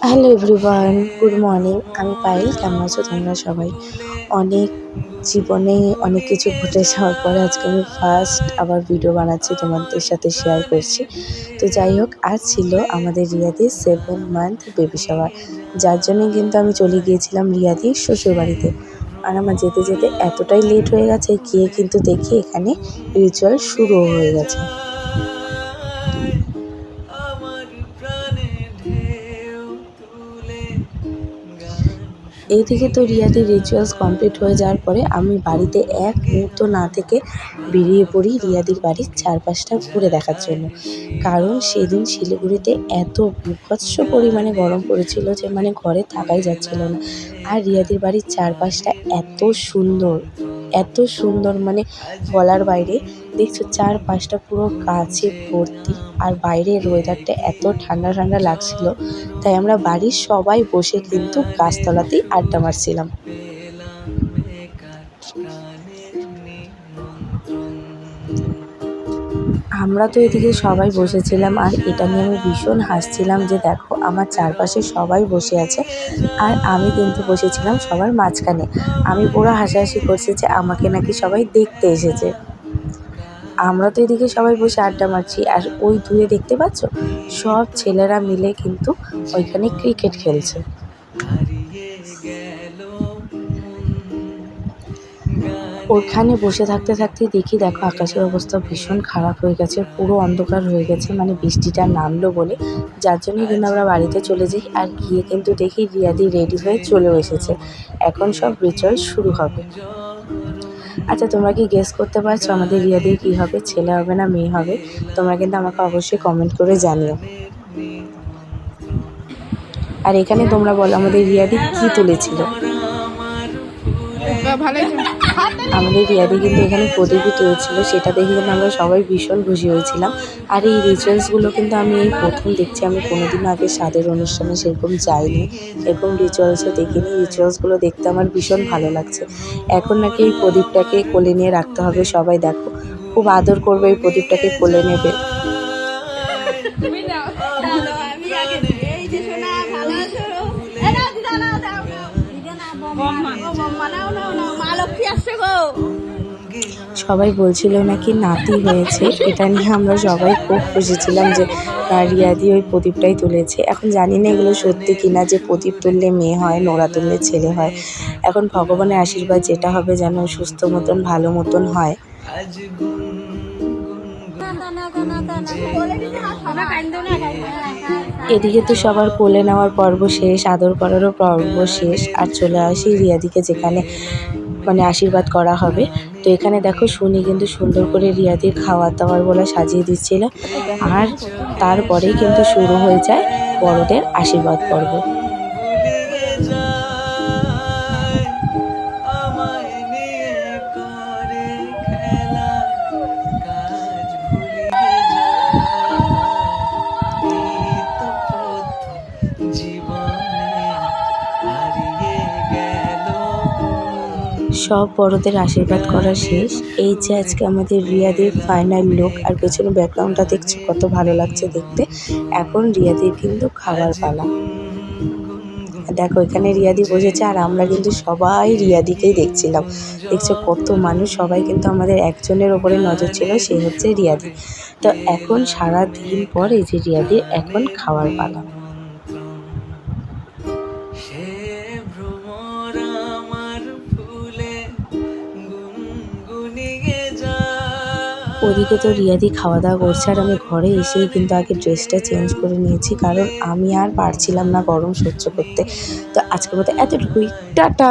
Hello everyone, good morning. আমি পায়েল। কেমন আছো তোমরা সবাই? অনেক জীবনে অনেক কিছু ঘটে যাওয়ার পরে আজকে আমি ফার্স্ট আবার ভিডিও বানাচ্ছি, তোমাদের সাথে শেয়ার করছি। তো যাই হোক, আজ ছিল আমাদের রিয়াদির 7 মান্থ বেবি শাওয়ার, যার জন্যই কিন্তু আমি চলে গিয়েছিলাম রিয়াদির শ্বশুরবাড়িতে। আর আমার যেতে যেতে এতটাই লেট হয়ে গেছে, গিয়ে কিন্তু দেখি এখানে রিচুয়াল শুরু হয়ে গেছে। এইদিকে তো রিয়াদির রিচুয়ালস কমপ্লিট হয়ে যাওয়ার পরে আমি বাড়িতে এক মুহূর্ত না থেকে বেরিয়ে পড়ি রিয়াদির বাড়ির চারপাশটা ঘুরে দেখার জন্য। কারণ সেদিন শিলিগুড়িতে এত বীভৎস পরিমাণে গরম পড়েছিল যে ঘরে থাকাই যাচ্ছিল না। আর রিয়াদির বাড়ির চারপাশটা এত সুন্দর বলার বাইরে। দেখছো চারপাশটা পুরো গাছে ভর্তি, আর বাইরের ওয়েদারটা এত ঠান্ডা ঠান্ডা লাগছিল, তাই আমরা বাড়ির সবাই বসে কিন্তু গাছতলাতেই আড্ডা মারছিলাম। আমরা তো এদিকে সবাই বসেছিলাম, আর এটা নিয়ে আমি ভীষণ হাসছিলাম যে দেখো আমার চারপাশে সবাই বসে আছে আর আমি কিন্তু বসেছিলাম সবার মাঝখানে। আমি পুরো হাসাহাসি করছি যে আমাকে নাকি সবাই দেখতে এসেছে। আমরা তো এদিকে সবাই বসে আড্ডা মারছি, আর ওই দূরে দেখতে পাচ্ছ সব ছেলেরা মিলে কিন্তু ওইখানে ক্রিকেট খেলছে। ওখানে বসে থাকতে থাকতে দেখি দেখো আকাশের অবস্থা ভীষণ খারাপ হয়ে গেছে, পুরো অন্ধকার হয়ে গেছে, বৃষ্টিটা নামলো বলে। যার জন্য কিন্তু আমরা বাড়িতে চলে যাই, আর গিয়ে কিন্তু দেখি রিয়াদি রেডি হয়ে চলেও এসেছে। এখন সব রিচুয়াল শুরু হবে। আচ্ছা, তোমরা কি গেস করতে পারছো আমাদের রিয়াদির কী হবে? ছেলে হবে না মেয়ে হবে? তোমরা কিন্তু আমাকে অবশ্যই কমেন্ট করে জানিও। আর এখানে তোমরা বলো আমাদের রিয়াদি কী তুলেছিল? আমাদের রিয়াদি কিন্তু এখানে প্রদীপই তুলেছিল, সেটা দেখে কিন্তু আমরা সবাই ভীষণ খুশি হয়েছিলাম। আর এই রিচুয়ালসগুলো কিন্তু আমি এই প্রথম দেখছি, আমি কোনোদিনও আগে স্বাদের অনুষ্ঠানে সেরকম যাইনি, এরকম রিচুয়ালসও দেখিনি। রিচুয়ালসগুলো দেখতে আমার ভীষণ ভালো লাগছে। এখন নাকি এই প্রদীপটাকে কোলে নিয়ে রাখতে হবে, সবাই দেখো খুব আদর করবে, এই প্রদীপটাকে কোলে নেবে। সবাই বলছিল নাকি নাতি হয়েছে, এটা নিয়ে আমরা সবাই খুব খুশি ছিলাম যে রিয়াদি ওই প্রদীপটাই তুলেছে। এখন জানি না এগুলো সত্যি কিনা যে প্রদীপ তুললে মেয়ে হয়, নোড়া তুললে ছেলে হয়। এখন ভগবানের আশীর্বাদ যেটা হবে যেন সুস্থ মতন ভালো মতন হয়। এদিকে তো সবার কোলে নেওয়ার পর্ব শেষ, আদর করারও পর্ব শেষ, আর চলে আসি রিয়াদিকে যেখানে আশীর্বাদ করা হবে। তো এখানে দেখো শুনি কিন্তু সুন্দর করে রিয়াদির খাওয়ার দাওয়ার বলে সাজিয়ে দিচ্ছিল, আর তারপরেই কিন্তু শুরু হয়ে যায় বড়দের আশীর্বাদ পর্ব। সব বড়দের আশীর্বাদ করা শেষ। এই যে আজকে আমাদের রিয়াদির ফাইনাল লুক, আর পেছনে ব্যাকগ্রাউন্ডটা দেখছো কত ভালো লাগছে দেখতে। এখন রিয়াদির কিন্তু খাবার পালা। দেখো এখানে রিয়াদি বসেছে, আর আমরা কিন্তু সবাই রিয়াদিকেই দেখছিলাম। দেখছো কত মানুষ, সবাই কিন্তু আমাদের একজনের ওপরে নজর ছিল, সে হচ্ছে রিয়াদি। তো এখন সারা দিন পর এই যে রিয়াদির এখন খাওয়ার পালা। ওদিকে তো রিয়াদি খাওয়া দাওয়া করছে, আর আমি ঘরে এসেই কিন্তু আগে ড্রেসটা চেঞ্জ করে নিয়েছি, কারণ আমি আর পারছিলাম না গরম সহ্য করতে। তো আজকের মতো এতটুকুই, টাটা।